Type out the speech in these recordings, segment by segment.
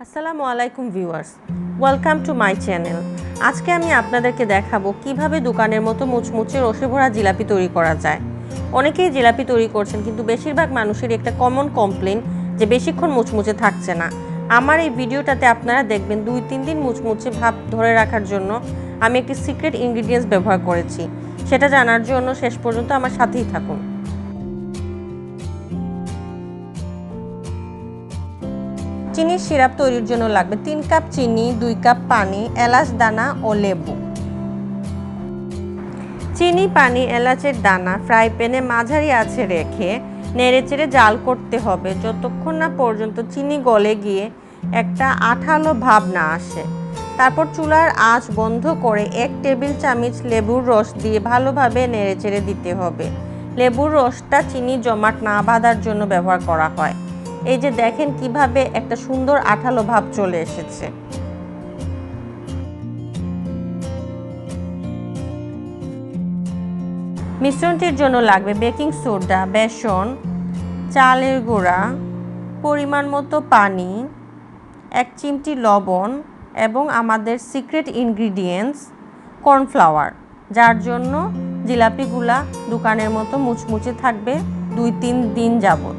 আসসালামু আলাইকুম viewers, welcome to my channel. আজকে আমি আপনাদেরকে দেখাবো কিভাবে দোকানের মতো মুচমুচে রসে ভরা জিলাপি তৈরি করা যায়। অনেকেই জিলাপি তৈরি করছেন, কিন্তু বেশিরভাগ মানুষের একটা কমন কমপ্লেন যে বেশিক্ষণ মুচমুচে থাকছে না। আমার এই ভিডিওটাতে আপনারা দেখবেন 2-3 দিন মুচমুচে ভাব ধরে রাখার জন্য আমি একটি সিক্রেট ইনগ্রিডিয়েন্টস ব্যবহার করেছি। সেটা জানার জন্য শেষ পর্যন্ত আমার সাথেই থাকুন। চিনির সিরাপ তৈরির জন্য লাগবে 3 কাপ চিনি, 2 কাপ পানি, এলাচ দানা ও লেবু। চিনি, পানি, এলাচের দানা ফ্রাই প্যানে মাঝারি আঁচে রেখে নেড়েচেড়ে জাল করতে হবে যতক্ষণ না পর্যন্ত চিনি গলে গিয়ে একটা আঠালো ভাব না আসে। তারপর চুলার আঁচ বন্ধ করে 1 টেবিল চামচ লেবুর রস দিয়ে ভালোভাবে নেড়েচেড়ে দিতে হবে। লেবুর রসটা চিনি জমাট না বাঁধার জন্য ব্যবহার করা হয়। এই যে দেখেন কিভাবে একটা সুন্দর আঠালো ভাব চলে এসেছে। মিশ্রণটির জন্য লাগবে বেকিং সোডা, বেসন, চালের গুঁড়া, পরিমাণ মতো পানি, 1 চিমটি লবণ এবং আমাদের সিক্রেট ইনগ্রিডিয়েন্টস কর্নফ্লাওয়ার, যার জন্য জিলাপিগুলা দোকানের মতো মুচমুচে থাকবে 2-3 দিন যাবত।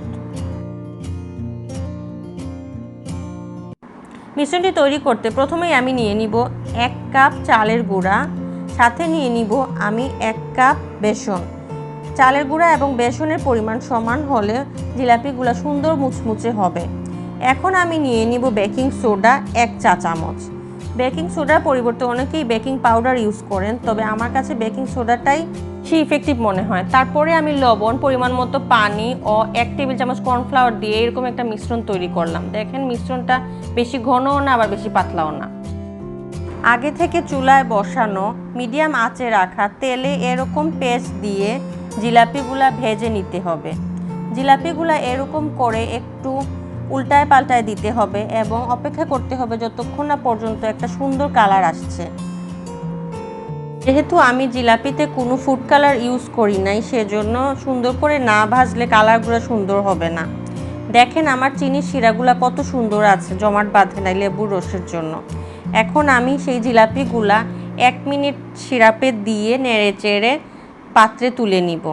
মিশ্রণটি তৈরি করতে প্রথমেই আমি নিয়ে নিব 1 কাপ চালের গুঁড়া, সাথে নিয়ে নিব আমি 1 কাপ বেসন। চালের গুঁড়া এবং বেসনের পরিমাণ সমান হলে জিলাপিগুলো সুন্দর মুচমুচে হবে। এখন আমি নিয়ে নিব বেকিং সোডা 1 চা চামচ। বেকিং সোডার পরিবর্তে অনেকেই বেকিং পাউডার ইউজ করেন, তবে আমার কাছে বেকিং সোডাটাই বেশি ইফেক্টিভ মনে হয়। তারপরে আমি লবণ, পরিমাণ মতো পানি ও 1 টেবিল চামচ কর্নফ্লাওয়ার দিয়ে এরকম একটা মিশ্রণ তৈরি করলাম। দেখেন মিশ্রণটা বেশি ঘনও না আবার বেশি পাতলাও না। আগে থেকে চুলায় বসানো মিডিয়াম আঁচে রাখা তেলে এরকম পেস্ট দিয়ে জিলাপিগুলা ভেজে নিতে হবে। জিলাপিগুলা এরকম করে একটু উল্টায় পাল্টায় দিতে হবে এবং অপেক্ষা করতে হবে যতক্ষণ না পর্যন্ত একটা সুন্দর কালার আসছে। যেহেতু আমি জিলাপিতে কোনো ফুড কালার ইউজ করি নাই, সেজন্য সুন্দর করে না ভাজলে কালারগুলো সুন্দর হবে না। দেখেন আমার চিনির শিরাগুলো কত সুন্দর আছে, জমাট বাঁধে নাই লেবুর রসের জন্য। এখন আমি সেই জিলাপিগুলা 1 মিনিট সিরাপে দিয়ে নেড়েচেড়ে পাত্রে তুলে নিব।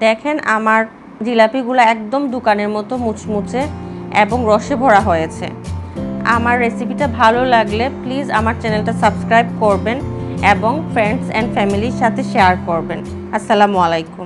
দেখেন আমার জিলাপিগুলো একদম দোকানের মতো মুচমুচে এবং রসে ভরা হয়েছে। আমার রেসিপিটা ভালো লাগলে প্লিজ আমার চ্যানেলটা সাবস্ক্রাইব করবেন এবং ফ্রেন্ডস অ্যান্ড ফ্যামিলির সাথে শেয়ার করবেন। আসসালামু আলাইকুম।